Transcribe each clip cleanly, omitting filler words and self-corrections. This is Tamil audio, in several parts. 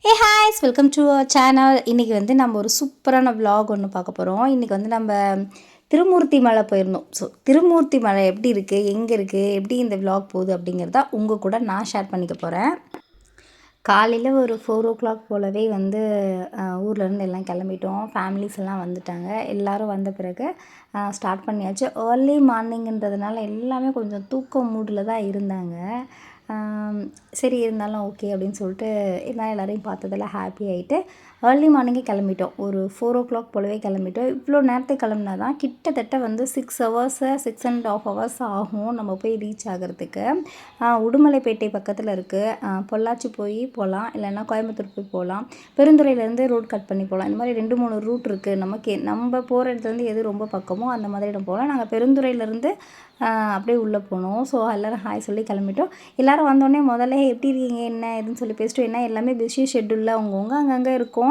ஏ ஹாய்ஸ் வெல்கம் டு அவர் சேனல். இன்றைக்கி வந்து நம்ம ஒரு சூப்பரான vlog ஒன்று பார்க்க போகிறோம். இன்றைக்கி வந்து நம்ம திருமூர்த்தி மலை போயிருந்தோம். ஸோ திருமூர்த்தி மலை எப்படி இருக்குது, எங்கே இருக்குது, எப்படி இந்த vlog போகுது அப்படிங்கிறத உங்கள் கூட நான் ஷேர் பண்ணிக்க போகிறேன். காலையில் ஒரு 4 o'clock போலவே வந்து ஊர்லேருந்து எல்லாம் கிளம்பிட்டோம். ஃபேமிலிஸ் எல்லாம் வந்துட்டாங்க. எல்லோரும் வந்த பிறகு ஸ்டார்ட் பண்ணியாச்சு. ஏர்லி மார்னிங்கிறதுனால எல்லாமே கொஞ்சம் தூக்கம் மூடில் தான் இருந்தாங்க. சரி இருந்தாலும் ஓகே அப்படின்னு சொல்லிட்டு இருந்தாலும் எல்லோரையும் பார்த்ததில் ஹாப்பி ஆகிட்டு ஏர்லி மார்னிங்கே கிளம்பிட்டோம். ஒரு 4 o'clock போலவே கிளம்பிட்டோம். இவ்வளோ நேரத்துக்கு கிளம்புனா தான் கிட்டத்தட்ட வந்து 6 hours 6.5 hours ஆகும் நம்ம போய் ரீச் ஆகிறதுக்கு. உடுமலைப்பேட்டை பக்கத்தில் இருக்குது. பொள்ளாச்சி போய் போகலாம், இல்லைன்னா கோயம்புத்தூர் போய் போகலாம், பெருந்துறையிலேருந்து ரோட் கட் பண்ணி போகலாம். இந்த மாதிரி 2-3 ரூட் இருக்குது. நம்ம போகிற இடத்துலேருந்து எது ரொம்ப பக்கமோ அந்த மாதிரி இடம் போகலாம். நாங்கள் பெருந்துறையிலேருந்து அப்படியே உள்ளே போனோம். ஸோ எல்லோரும் ஹாய் சொல்லி கிளம்பிட்டோம். எல்லோரும் வந்தோடனே முதல்ல எப்படி இருக்கீங்க என்ன ஏதுன்னு சொல்லி பேசிட்டு, என்ன எல்லாமே பிஸி ஷெட்யூலில் அவங்கவுங்க அங்கங்கே இருக்கும்.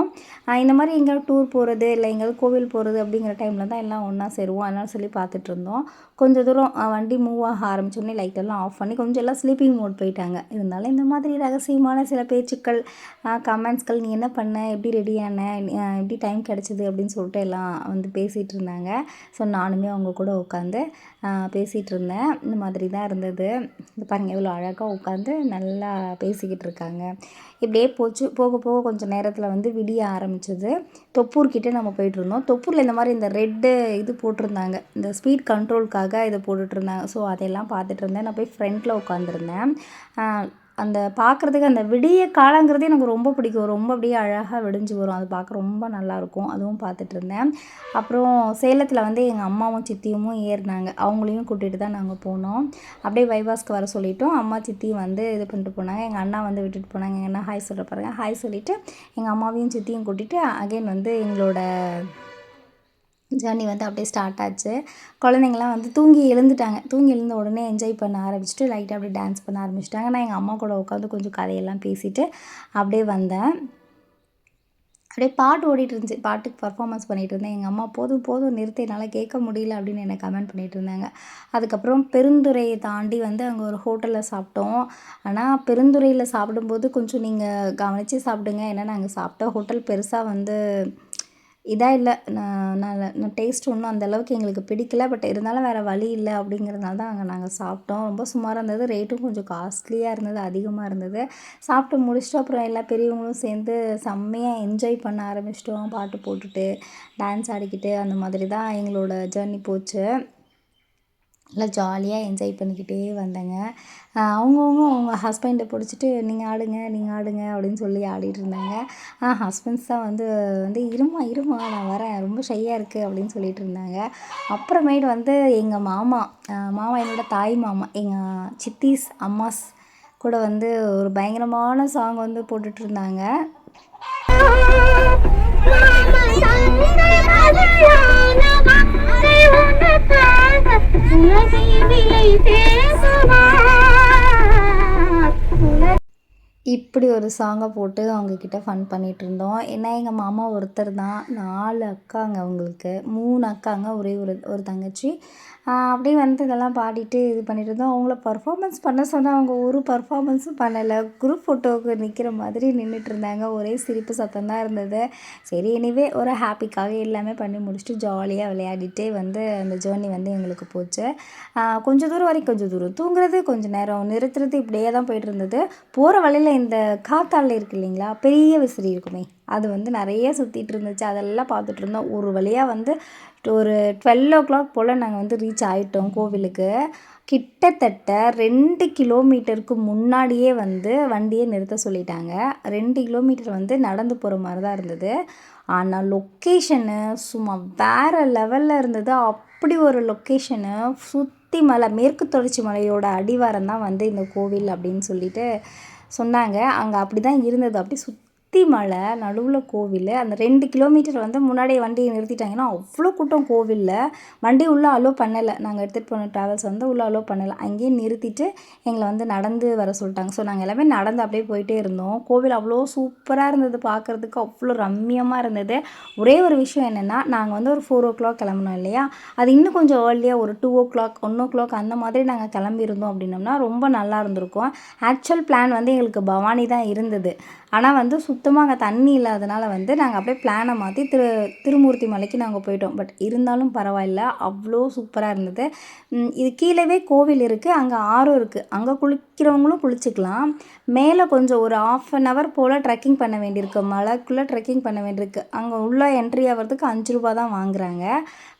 இந்த மாதிரி எங்கேயாவது டூர் போகிறது இல்லை எங்கேயாவது கோவில் போகிறது அப்படிங்கிற டைமில் தான் எல்லாம் ஒன்றா சேருவோம். அதனால் சொல்லி பார்த்துட்டு இருந்தோம். கொஞ்சம் தூரம் வண்டி மூவ் ஆக ஆரம்பிச்சோடனே லைட்டெல்லாம் ஆஃப் பண்ணி கொஞ்சம் எல்லாம் ஸ்லீப்பிங் மோட் போயிட்டாங்க. இருந்தாலும் இந்த மாதிரி ரகசியமான சில பேச்சுக்கள், கமெண்ட்ஸ்கள், நீ என்ன பண்ண, எப்படி ரெடியான, எப்படி டைம் கிடச்சிது அப்படின்னு சொல்லிட்டு எல்லாம் வந்து பேசிகிட்டு இருந்தாங்க. ஸோ நானுமே அவங்க கூட உட்காந்து பேசிகிட்டு இருந்தேன். இந்த மாதிரி தான் இருந்தது. இது பாருங்கள் எவ்வளோ அழகாக உட்காந்து நல்லா பேசிக்கிட்டு இருக்காங்க. இப்படியே போச்சு. போக போக கொஞ்சம் நேரத்தில் வந்து விடிய ஆரம்பிச்சது. தொப்பூர்கிட்ட நம்ம போயிட்டுருந்தோம். தொப்பூரில் இந்த மாதிரி இந்த ரெட்டு இது போட்டிருந்தாங்க, இந்த ஸ்பீட் கண்ட்ரோலுக்காக இதை போட்டுட்ருந்தாங்க. ஸோ அதையெல்லாம் பார்த்துட்டு இருந்தேன். நான் போய் ஃப்ரண்ட்டில் உட்காந்துருந்தேன். அந்த பார்க்குறதுக்கு அந்த விடிய காலங்கிறதே எனக்கு ரொம்ப பிடிக்கும். ரொம்ப அப்படியே அழகாக விடிஞ்சு வரும். அது பார்க்க ரொம்ப நல்லாயிருக்கும். அதுவும் பார்த்துட்ருந்தேன். அப்புறம் சேலத்தில் வந்து எங்கள் அம்மாவும் சித்தியும் ஏறினாங்க. அவங்களையும் கூட்டிகிட்டு தான் நாங்கள் போனோம். அப்படியே பைபாஸ்க்கு வர சொல்லிவிட்டோம். அம்மா சித்தியும் வந்து இது பண்ணிட்டு போனாங்க. எங்கள் அண்ணா வந்து விட்டுட்டு போனாங்க. எங்கள் அண்ணா ஹாய் சொல்ல பாருங்க. ஹாய் சொல்லிவிட்டு எங்கள் அம்மாவையும் சித்தியும் கூட்டிகிட்டு அகைன் வந்து எங்களோட ஜர்னி வந்து அப்படியே ஸ்டார்ட் ஆச்சு. குழந்தைங்களாம் வந்து தூங்கி எழுந்துட்டாங்க. தூங்கி எழுந்த உடனே என்ஜாய் பண்ண ஆரம்பிச்சுட்டு லைட்டாக அப்படியே டான்ஸ் பண்ண ஆரம்பிச்சிட்டாங்க. நான் எங்கள் அம்மா கூட உட்காந்து கொஞ்சம் கதையெல்லாம் பேசிவிட்டு அப்படியே வந்தேன். அப்படியே பாட்டு ஓடிட்டு இருந்துச்சு. பாட்டுக்கு பர்ஃபார்மன்ஸ் பண்ணிகிட்டு இருந்தேன். எங்கள் அம்மா போதும் போதும் நிறுத்த, என்னால் கேட்க முடியல அப்படின்னு என்னை கமெண்ட் பண்ணிகிட்டு இருந்தாங்க. அதுக்கப்புறம் பெருந்துறையை தாண்டி வந்து அங்கே ஒரு ஹோட்டலில் சாப்பிட்டோம். ஆனால் பெருந்துறையில் சாப்பிடும்போது கொஞ்சம் நீங்கள் கவனித்து சாப்பிடுங்க. ஏன்னா நாங்கள் சாப்பிட்ட ஹோட்டல் பெருசாக வந்து இதாக இல்லை. நான் டேஸ்ட் ஒன்றும் அந்தளவுக்கு எங்களுக்கு பிடிக்கல. பட் இருந்தாலும் வேறு வழி இல்லை அப்படிங்கிறதுனால தான் அங்கே நாங்கள் சாப்பிட்டோம். ரொம்ப சுமாராக இருந்தது. ரேட்டும் கொஞ்சம் காஸ்ட்லியாக இருந்தது, அதிகமாக இருந்தது. சாப்பிட்டு முடிச்சுட்டு அப்புறம் எல்லா பெரியவங்களும் சேர்ந்து செம்மையாக என்ஜாய் பண்ண ஆரம்பிச்சிட்டோம். பாட்டு போட்டுட்டு டான்ஸ் ஆடிக்கிட்டு அந்த மாதிரி தான் எங்களோட ஜர்னி போச்சு. நல்லா ஜாலியாக என்ஜாய் பண்ணிக்கிட்டே வந்தேங்க. அவங்க ஹஸ்பண்டை பிடிச்சிட்டு நீங்கள் ஆடுங்க நீங்கள் ஆடுங்க அப்படின்னு சொல்லி ஆடிட்டு இருந்தாங்க. ஹஸ்பண்ட்ஸ் தான் வந்து வந்து இருமா நான் வரேன், ரொம்ப ஷையாக இருக்குது அப்படின்னு சொல்லிட்டு இருந்தாங்க. அப்புறமேட்டு வந்து எங்கள் மாமா என்னோட தாய் மாமா, எங்கள் சித்திஸ் அம்மாஸ் கூட வந்து ஒரு பயங்கரமான சாங் வந்து போட்டுட்ருந்தாங்க. இப்படி ஒரு சாங்கை போட்டு அவங்கக்கிட்ட ஃபன் பண்ணிகிட்டு இருந்தோம். ஏன்னா எங்கள் மாமா ஒருத்தர் தான், 4 அக்காங்க அவங்களுக்கு, 3 அக்காங்க, ஒரே ஒரு தங்கச்சி. அப்படியே வந்து இதெல்லாம் பாடிட்டு இது பண்ணிட்டு இருந்தோம். அவங்கள பர்ஃபார்மன்ஸ் பண்ண சொன்னால் அவங்க ஒரு பர்ஃபார்மன்ஸும் பண்ணலை. குரூப் ஃபோட்டோவுக்கு நிற்கிற மாதிரி நின்றுட்டு இருந்தாங்க. ஒரே சிரிப்பு சத்தம் தான் இருந்தது. சரி எனிவே ஒரு ஹாப்பிக்காக எல்லாமே பண்ணி முடிச்சுட்டு ஜாலியாக விளையாடிட்டே வந்து அந்த ஜேர்னி வந்து எங்களுக்கு போச்சு. கொஞ்சம் தூரம் வரைக்கும் கொஞ்சம் தூரம் தூங்குறது, கொஞ்சம் நேரம் நிறுத்துறது, இப்படியே தான் போய்ட்டு இருந்தது. போகிற வழியில் இந்த காத்தால இருக்குது இல்லைங்களா, பெரிய விசிறி இருக்குமே, அது வந்து நிறைய சுற்றிட்டு இருந்துச்சு. அதெல்லாம் பார்த்துட்டு இருந்தோம். ஒரு வழியாக வந்து ஒரு 12 o'clock போல் நாங்கள் வந்து ரீச் ஆகிட்டோம் கோவிலுக்கு. கிட்டத்தட்ட 2 கிலோமீட்டருக்கு முன்னாடியே வந்து வண்டியை நிறுத்த சொல்லிட்டாங்க. 2 கிலோமீட்டர் வந்து நடந்து போகிற மாதிரி தான் இருந்தது. ஆனால் லொக்கேஷனு சும்மா வேறு லெவலில் இருந்தது. அப்படி ஒரு லொக்கேஷனு, சுற்றி மலை, மேற்கு தொடர்ச்சி மலையோட அடிவாரம் தான் வந்து இந்த கோவில் அப்படின்னு சொல்லிட்டு சொன்னாங்க. அங்கே அப்படி தான் இருந்தது. அப்படி சுற்றி மலை, நடுவில் கோவில். அந்த 2 கிலோமீட்டர் வந்து முன்னாடியே வண்டியை நிறுத்திட்டாங்கன்னா அவ்வளோ கூட்டம் கோவிலில். வண்டி உள்ளே அலோவ் பண்ணலை. நாங்கள் எடுத்துகிட்டு போன ட்ராவல்ஸ் வந்து உள்ளே அலோவ் பண்ணலை. அங்கேயே நிறுத்திட்டு எங்களை வந்து நடந்து வர சொல்லிட்டாங்க. ஸோ நாங்கள் எல்லாமே நடந்து அப்படியே போயிட்டே இருந்தோம். கோவில் அவ்வளோ சூப்பராக இருந்தது, பார்க்குறதுக்கு அவ்வளோ ரம்மியமாக இருந்தது. ஒரே ஒரு விஷயம் என்னென்னா, நாங்கள் வந்து ஒரு 4 o'clock கிளம்புனோம் இல்லையா, அது இன்னும் கொஞ்சம் ஏர்லியாக ஒரு 2 o'clock 1 o'clock அந்த மாதிரி நாங்கள் கிளம்பியிருந்தோம் அப்படின்னோம்னா ரொம்ப நல்லா இருந்திருக்கும். ஆக்சுவல் பிளான் வந்து எங்களுக்கு பவானி தான் இருந்தது. ஆனால் வந்து சுத்தமாக அங்கே தண்ணி இல்லாதனால வந்து நாங்கள் அப்படியே பிளானை மாற்றி திருமூர்த்தி மலைக்கு நாங்கள் போயிட்டோம். பட் இருந்தாலும் பரவாயில்ல, அவ்வளோ சூப்பராக இருந்தது. இது கீழவே கோவில் இருக்குது, அங்கே ஆறும் இருக்குது. அங்கே குளிக்கிறவங்களும் குளிச்சுக்கலாம். மேலே கொஞ்சம் ஒரு 1/2 hour போல் ட்ரெக்கிங் பண்ண வேண்டியிருக்கு, மலைக்குள்ளே ட்ரெக்கிங் பண்ண வேண்டியிருக்கு. அங்கே உள்ளே என்ட்ரி ஆகிறதுக்கு 5 ரூபா தான் வாங்குறாங்க.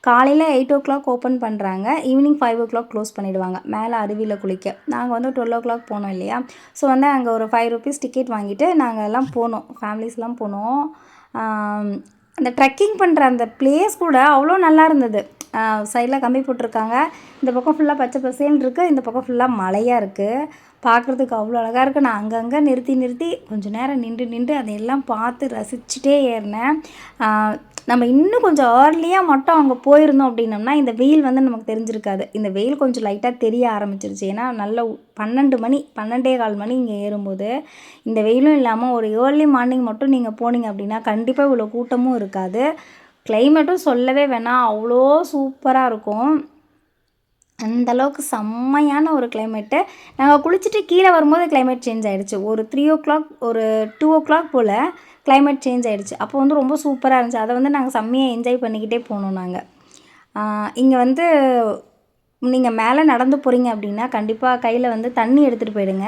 காலையில் 8 o'clock ஓப்பன் பண்ணுறாங்க, ஈவினிங் 5 o'clock க்ளோஸ் பண்ணிவிடுவாங்க. மேலே அருவியில் குளிக்க நாங்கள் வந்து 12 o'clock போனோம் இல்லையா. ஸோ வந்து அங்கே ஒரு 5 rupees டிக்கெட் வாங்கிட்டு நாங்கள் எல்லாம் போனோம், ஃபேமிலிஸ்லாம் போனோம். அந்த ட்ரெக்கிங் பண்ணுற அந்த பிளேஸ் கூட அவ்வளோ நல்லா இருந்தது. சைடில் கம்பி போட்டிருக்காங்க, இந்த பக்கம் ஃபுல்லாக பச்சை பசேல்னு இருக்குது, இந்த பக்கம் ஃபுல்லாக மலையாக இருக்குது. பார்க்குறதுக்கு அவ்வளோ அழகாக இருக்குது. நான் அங்கங்கே நிறுத்தி கொஞ்சம் நேரம் நின்று அதையெல்லாம் பார்த்து ரசிச்சுட்டே ஏறினேன். நம்ம இன்னும் கொஞ்சம் ஏர்லியாக மட்டும் அங்கே போயிருந்தோம் அப்படின்னோம்னா இந்த வெயில் வந்து நமக்கு தெரிஞ்சிருக்காது. இந்த வெயில் கொஞ்சம் லைட்டாக தெரிய ஆரம்பிச்சிருச்சு. ஏன்னா நல்ல 12 மணி 12:15 மணி இங்கே ஏறும்போது இந்த வெயிலும் இல்லாமல் ஒரு ஏர்லி மார்னிங் மட்டும் நீங்கள் போனீங்க அப்படின்னா கண்டிப்பாக இவ்வளோ கூட்டமும் இருக்காது. கிளைமேட்டும் சொல்லவே வேணாம், அவ்வளோ சூப்பராக இருக்கும். அந்தளவுக்கு செம்மையான ஒரு கிளைமேட்டு. நாங்கள் குளிச்சுட்டு கீழே வரும்போது கிளைமேட் சேஞ்ச் ஆகிடுச்சு. ஒரு 3 o'clock ஒரு 2 o'clock போல் கிளைமேட் சேஞ்ச் ஆகிடுச்சு. அப்போ வந்து ரொம்ப சூப்பராக இருந்துச்சு. அதை வந்து நாங்கள் செம்மையாக என்ஜாய் பண்ணிக்கிட்டே போனோம். நாங்கள் இங்கே வந்து நீங்கள் மேலே நடந்து போகிறீங்க அப்படின்னா கண்டிப்பாக கையில் வந்து தண்ணி எடுத்துகிட்டு போயிடுங்க.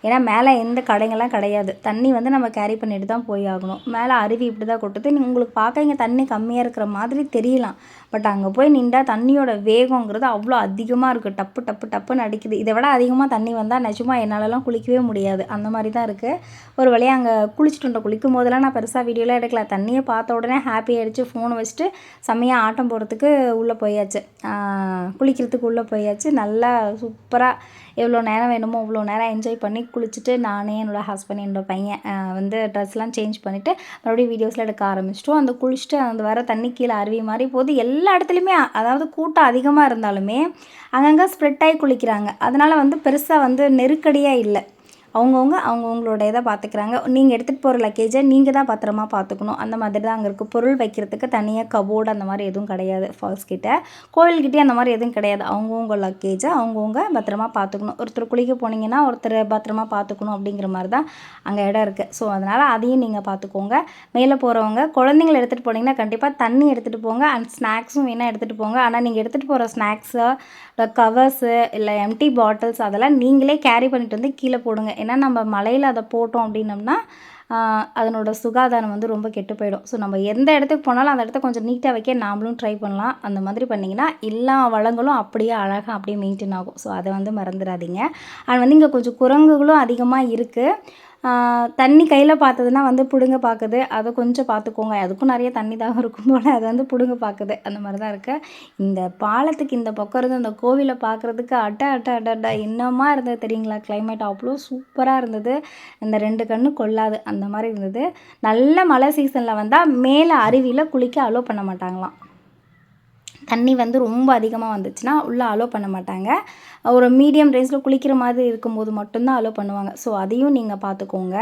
ஏன்னா மேலே எந்த கடைங்கள்லாம் கிடையாது. தண்ணி வந்து நம்ம கேரி பண்ணிட்டு தான் போய் ஆகணும். மேலே அருவி இப்படி தான் கொட்டுது. உங்களுக்கு பார்க்க இங்கே தண்ணி கம்மியாக இருக்கிற மாதிரி தெரியலாம். பட் அங்கே போய் நின்றா தண்ணியோட வேகங்கிறது அவ்வளோ அதிகமாக இருக்குது. டப்புன்னு அடிக்குது. இதை விட அதிகமாக தண்ணி வந்தால் நிஜமாக என்னாலலாம் குளிக்கவே முடியாது. அந்த மாதிரி தான் இருக்குது. ஒரு வழியாக அங்கே குளிச்சுட்டு குளிக்கும் போதெல்லாம் நான் பெருசாக வீடியோலாம் எடுக்கல. தண்ணியை பார்த்த உடனே ஹாப்பி ஆகிடுச்சு. ஃபோனை வச்சுட்டு செம்மையாக ஆட்டம் போடுறதுக்கு உள்ளே போயாச்சு, குளிக்கிறதுக்கு உள்ளே போயாச்சு. நல்லா சூப்பராக எவ்வளோ நேரம் வேணுமோ அவ்வளோ நேரம் என்ஜாய் பண்ணி குளிச்சுட்டு நானே என்னோடய ஹஸ்பண்ட் என்னோடய பையன் வந்து ட்ரெஸ்லாம் சேஞ்ச் பண்ணிவிட்டு மறுபடியும் வீடியோஸ்லாம் எடுக்க ஆரம்பிச்சிட்டோம். அந்த குளிச்சுட்டு அந்த வர தண்ணி கீழே அருவி மாதிரி போது எல்லா இடத்துலையுமே, அதாவது கூட்டம் அதிகமாக இருந்தாலுமே அங்கங்கே ஸ்ப்ரெட் ஆகி குளிக்கிறாங்க. அதனால் வந்து பெருசாக வந்து நெருக்கடியாக இல்லை. அவங்கவுங்களோட இதை பார்த்துக்கிறாங்க. நீங்கள் எடுத்துகிட்டு போகிற லக்கேஜை நீங்கள் தான் பத்திரமா பார்த்துக்கணும். அந்த மாதிரி தான் அங்கே இருக்குது. பொருள் வைக்கிறதுக்கு தனியாக கபோர்டு அந்த மாதிரி எதுவும் கிடையாது. ஃபால்ஸ் கிட்டே கோயில்கிட்டே அந்த மாதிரி எதுவும் கிடையாது. அவங்கவுங்க லக்கேஜை அவங்கவுங்க பத்திரமா பார்த்துக்கணும். ஒருத்தர் குளிக்க போனீங்கன்னா ஒருத்தர் பத்திரமா பார்த்துக்கணும் அப்படிங்கிற மாதிரி தான் அங்கே இடம் இருக்குது. ஸோ அதனால் அதையும் நீங்கள் பார்த்துக்கோங்க. மேலே போகிறவங்க குழந்தைங்களை எடுத்துகிட்டு போனீங்கன்னா கண்டிப்பாக தண்ணி எடுத்துகிட்டு போங்க. அண்ட் ஸ்நாக்ஸும் வேணால் எடுத்துகிட்டு போங்க. ஆனால் நீங்கள் எடுத்துகிட்டு போகிற ஸ்நாக்ஸு கவர்ஸு இல்லை எம்டி பாட்டில்ஸ் அதெல்லாம் நீங்களே கேரி பண்ணிட்டு வந்து கீழே போடுங்க. ஏன்னா நம்ம மலையில் அதை போட்டோம் அப்படின்னம்னா அதனோட சுகாதாரம் வந்து ரொம்ப கெட்டு போயிடும். ஸோ நம்ம எந்த இடத்துக்கு போனாலும் அந்த இடத்த கொஞ்சம் நீட்டாக வைக்க நாமளும் ட்ரை பண்ணலாம். அந்த மாதிரி பண்ணிங்கன்னா எல்லா வளங்களும் அப்படியே அழகாக அப்படியே மெயின்டைன் ஆகும். ஸோ அதை வந்து மறந்துடாதீங்க. அது வந்து இங்கே கொஞ்சம் குரங்குகளும் அதிகமாக இருக்குது. தண்ணி கையில் பார்த்ததுன்னா வந்து பிடுங்க பார்க்குது. அதை கொஞ்சம் பார்த்துக்கோங்க. அதுக்கும் நிறைய தண்ணி தாகம் இருக்கும் போல் அது வந்து பிடுங்க பார்க்குது. அந்த மாதிரி தான் இருக்குது. இந்த பாலத்துக்கு இந்த பக்கம் இருந்து அந்த கோவிலை பார்க்குறதுக்கு அட என்னமா இருந்தது தெரியுங்களா. கிளைமேட் அவ்வளோ சூப்பராக இருந்தது. இந்த 2 கண்ணு கொள்ளாது அந்த மாதிரி இருந்தது. நல்ல மழை சீசனில் வந்தால் மேலே அருவியில் குளிக்க அலோவ் பண்ண மாட்டாங்களாம். தண்ணி வந்து ரொம்ப அதிகமாக வந்துச்சுன்னா உள்ளே அலோவ் பண்ண மாட்டாங்க. ஒரு மீடியம் ரேஞ்சில் குளிக்கிற மாதிரி இருக்கும்போது மட்டும்தான் அலோவ் பண்ணுவாங்க. ஸோ அதையும் நீங்கள் பார்த்துக்கோங்க.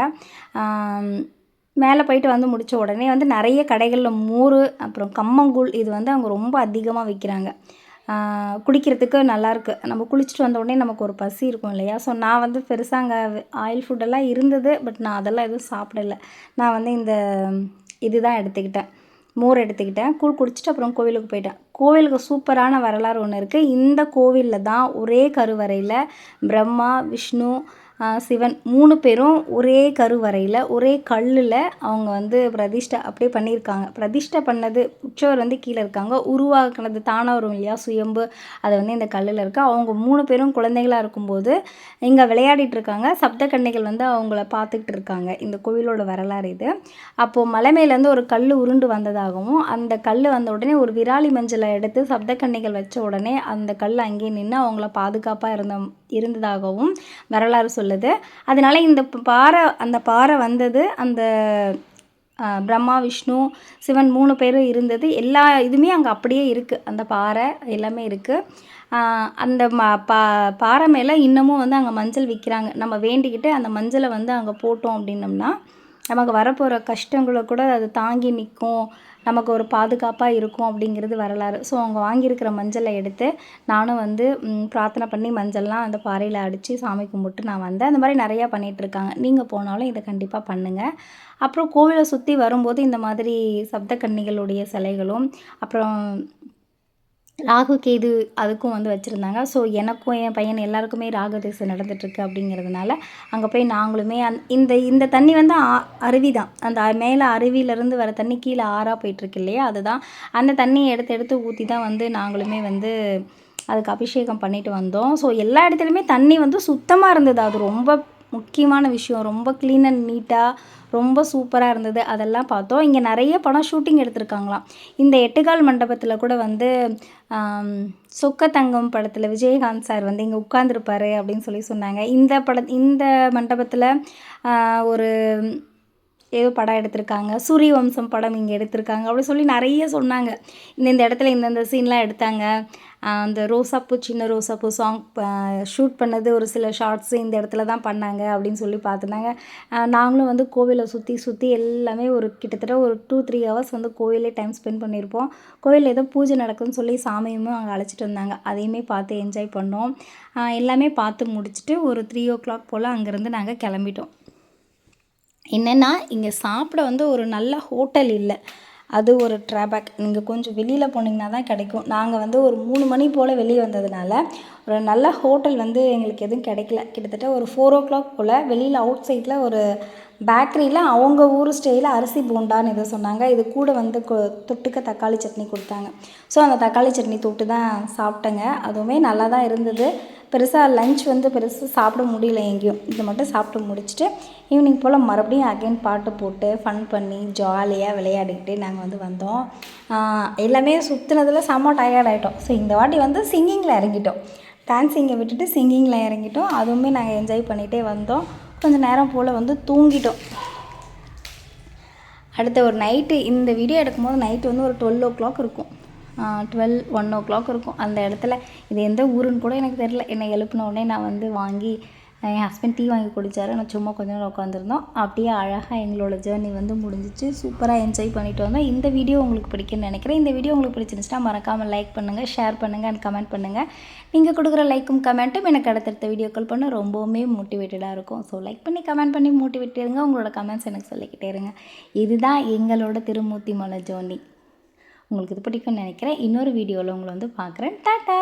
மேலே போயிட்டு வந்து முடித்த உடனே வந்து நிறைய கடைகளில் மோர் அப்புறம் கம்மங்கூழ் இது வந்து அவங்க ரொம்ப அதிகமாக விற்கிறாங்க. குடிக்கிறதுக்கு நல்லாயிருக்கு. நம்ம குளிச்சுட்டு வந்த உடனே நமக்கு ஒரு பசி இருக்கும் இல்லையா. ஸோ நான் வந்து பெருசாக அங்கே ஆயில் ஃபுட்டெல்லாம் இருந்தது. பட் நான் அதெல்லாம் எதுவும் சாப்பிடல. நான் வந்து இந்த இதுதான் எடுத்துக்கிட்டேன், மோர் எடுத்துக்கிட்டேன். கூழ் குடிச்சிட்டு அப்புறம் கோவிலுக்கு போயிட்டேன். கோவிலுக்கு சூப்பரான வரலாறு ஒன்று இருக்குது. இந்த கோவிலில் தான் ஒரே கருவறையில் பிரம்மா, விஷ்ணு, சிவன் 3 பேரும் ஒரே கருவறையில் ஒரே கல்லில் அவங்க வந்து பிரதிஷ்டை அப்படியே பண்ணியிருக்காங்க. பிரதிஷ்டை பண்ணது உற்சவர் வந்து கீழே இருக்காங்க. உருவாக்குனது தானாக வரும் இல்லையா சுயம்பு, அது வந்து இந்த கல்லில் இருக்குது. அவங்க 3 பேரும் குழந்தைகளாக இருக்கும்போது இங்கே விளையாடிட்டு இருக்காங்க. சப்த கன்னிகள் வந்து அவங்கள பார்த்துக்கிட்டு இருக்காங்க. இந்த கோவிலோட வரலாறு இது. அப்போது மலை மேலேருந்து ஒரு கல் உருண்டு வந்ததாகவும் அந்த கல் வந்த உடனே ஒரு விராலி மஞ்சளை எடுத்து சப்த கன்னிகள் வச்ச உடனே அந்த கல் அங்கேயே நின்று அவங்கள பாதுகாப்பாக இருந்ததாகவும் வரலாறு சொல்லுது. அதனால இந்த அந்த பாறை வந்தது அந்த பிரம்மா, விஷ்ணு, சிவன் 3 பேரும் இருந்தது. எல்லா இதுவுமே அங்கே அப்படியே இருக்குது. அந்த பாறை எல்லாமே இருக்குது. அந்த பாறை மேலே இன்னமும் வந்து அங்கே மஞ்சள் விற்கிறாங்க. நம்ம வேண்டிக்கிட்டு அந்த மஞ்சளை வந்து அங்கே போட்டோம் அப்படின்னம்னா நமக்கு வரப்போகிற கஷ்டங்களை கூட அது தாங்கி நிற்கும். நமக்கு ஒரு பாதுகாப்பாக இருக்கும் அப்படிங்கிறது வரலாறு. ஸோ அவங்க வாங்கியிருக்கிற மஞ்சளை எடுத்து நானும் வந்து பிரார்த்தனை பண்ணி மஞ்சள்லாம் அந்த பாறையில் அடித்து சாமி கும்பிட்டு நான் வந்தேன். அந்த மாதிரி நிறையா பண்ணிகிட்ருக்காங்க. நீங்கள் போனாலும் இதை கண்டிப்பாக பண்ணுங்கள். அப்புறம் கோவிலை சுற்றி வரும்போது இந்த மாதிரி சப்தக்கன்னிகளுடைய சிலைகளும் அப்புறம் ராகு கேது அதுக்கும் வந்து வச்சுருந்தாங்க. ஸோ எனக்கும் என் பையன் எல்லாருக்குமே ராகு திசை நடந்துகிட்ருக்கு அப்படிங்கிறதுனால அங்கே போய் நாங்களுமே இந்த தண்ணி வந்து அருவி தான். அந்த மேலே அருவியிலேருந்து வர தண்ணி கீழே ஆறாக போயிட்டுருக்கு இல்லையா, அதுதான். அந்த தண்ணியை எடுத்து ஊற்றி தான் வந்து நாங்களுமே வந்து அதுக்கு அபிஷேகம் பண்ணிட்டு வந்தோம். ஸோ எல்லா இடத்துலையுமே தண்ணி வந்து சுத்தமாக இருந்தது. அது ரொம்ப முக்கியமான விஷயம். ரொம்ப க்ளீன் அண்ட் நீட்டாக ரொம்ப சூப்பராக இருந்தது. அதெல்லாம் பார்த்தோம். இங்கே நிறைய படம் ஷூட்டிங் எடுத்திருக்காங்களாம். இந்த எட்டுகால் மண்டபத்தில் கூட வந்து சொக்க தங்கம் படத்தில் விஜயகாந்த் சார் வந்து இங்கே உட்காந்துருப்பாரு அப்படின்னு சொன்னாங்க. இந்த மண்டபத்தில் ஒரு ஏதோ படம் எடுத்திருக்காங்க. சூரிய வம்சம் படம் இங்கே எடுத்திருக்காங்க அப்படி சொல்லி நிறைய சொன்னாங்க. இந்த இடத்துல இந்தந்த சீன்லாம் எடுத்தாங்க. அந்த ரோசாப்பூ சின்ன ரோசாப்பூ சாங் ஷூட் பண்ணது ஒரு சில ஷார்ட்ஸு இந்த இடத்துல தான் பண்ணாங்க அப்படின்னு சொல்லி பார்த்துனாங்க. நாங்களும் வந்து கோவிலை சுற்றி எல்லாமே ஒரு கிட்டத்தட்ட ஒரு 2-3 ஹவர்ஸ் வந்து கோவிலே டைம் ஸ்பெண்ட் பண்ணியிருப்போம். கோவிலில் ஏதோ பூஜை நடக்குதுன்னு சொல்லி சாமியுமே அங்கே அழைச்சிட்டு வந்தாங்க. அதையுமே பார்த்து என்ஜாய் பண்ணோம். எல்லாமே பார்த்து முடிச்சுட்டு ஒரு 3:00 போல் அங்கேருந்து நாங்கள் கிளம்பிட்டோம். என்னென்னா இங்கே சாப்பிட வந்து ஒரு நல்ல ஹோட்டல் இல்லை. அது ஒரு ட்ராபேக். நீங்கள் கொஞ்சம் வெளியில் போனீங்கன்னா தான் கிடைக்கும். நாங்கள் வந்து ஒரு 3 மணி போல் வெளியே வந்ததுனால ஒரு நல்ல ஹோட்டல் வந்து எங்களுக்கு எதுவும் கிடைக்கல. கிட்டத்தட்ட ஒரு 4:00 போல் வெளியில் அவுட் சைடில் ஒரு பேக்கரியில் அவங்க ஊர் ஸ்டைலில் அரிசி போண்டான்னு இதை சொன்னாங்க. இது கூட வந்து தொட்டுக்க தக்காளி சட்னி கொடுத்தாங்க. ஸோ அந்த தக்காளி சட்னி தொட்டு தான் சாப்பிட்டேங்க. அதுவுமே நல்லா தான் இருந்தது. பெருசாக லஞ்ச் வந்து பெருசாக சாப்பிட முடியல எங்கேயும். இதை மட்டும் சாப்பிட்டு முடிச்சுட்டு ஈவினிங் போல் மறுபடியும் அகைன் பாட்டு போட்டு ஃபன் பண்ணி ஜாலியாக விளையாடிக்கிட்டு நாங்கள் வந்து வந்தோம். எல்லாமே சுற்றுனதில் செம்ம டயர்ட் ஆகிட்டோம். ஸோ இந்த வாட்டி வந்து சிங்கிங்கில் இறங்கிட்டோம். டான்ஸிங்கை விட்டுட்டு சிங்கிங்கில் இறங்கிட்டோம். அதுவுமே நாங்கள் என்ஜாய் பண்ணிகிட்டே வந்தோம். கொஞ்சம் நேரம் போல் வந்து தூங்கிட்டோம். அடுத்த ஒரு நைட்டு இந்த வீடியோ எடுக்கும்போது நைட்டு வந்து ஒரு 12:00 இருக்கும். 1:00 இருக்கும். அந்த இடத்துல இது எந்த ஊருன்னு கூட எனக்கு தெரியல. என்னை எழுப்பின உடனே நான் வந்து வாங்கி என் ஹஸ்பண்ட் டீ வாங்கி குடித்தாரு. நான் சும்மா கொஞ்ச நேரம் உட்காந்துருந்தோம். அப்படியே அழகாக எங்களோட ஜேர்னி வந்து முடிஞ்சிச்சு. சூப்பராக என்ஜாய் பண்ணிட்டு வந்தோம். இந்த வீடியோ உங்களுக்கு பிடிக்குன்னு நினைக்கிறேன். இந்த வீடியோ உங்களுக்கு பிடிச்சிருந்துச்சுன்னா மறக்காமல் லைக் பண்ணுங்கள், ஷேர் பண்ணுங்கள் அண்ட் கமெண்ட் பண்ணுங்கள். நீங்கள் கொடுக்குற லைக்கும் கமெண்ட்டும் எனக்கு அடுத்தடுத்த வீடியோக்கள் பண்ண ரொம்பவுமே மோட்டிவேட்டடாக இருக்கும். ஸோ லைக் பண்ணி கமெண்ட் பண்ணி மோட்டிவேட் இருங்க. உங்களோட கமெண்ட்ஸ் எனக்கு சொல்லிக்கிட்டே இருங்க. இதுதான் எங்களோட திருமூர்த்தி மலை ஜேர்னி. உங்களுக்கு இது பிடிக்கும்னு நினைக்கிறேன். இன்னொரு வீடியோவில் உங்களை வந்து பார்க்குறேன். டாட்டா.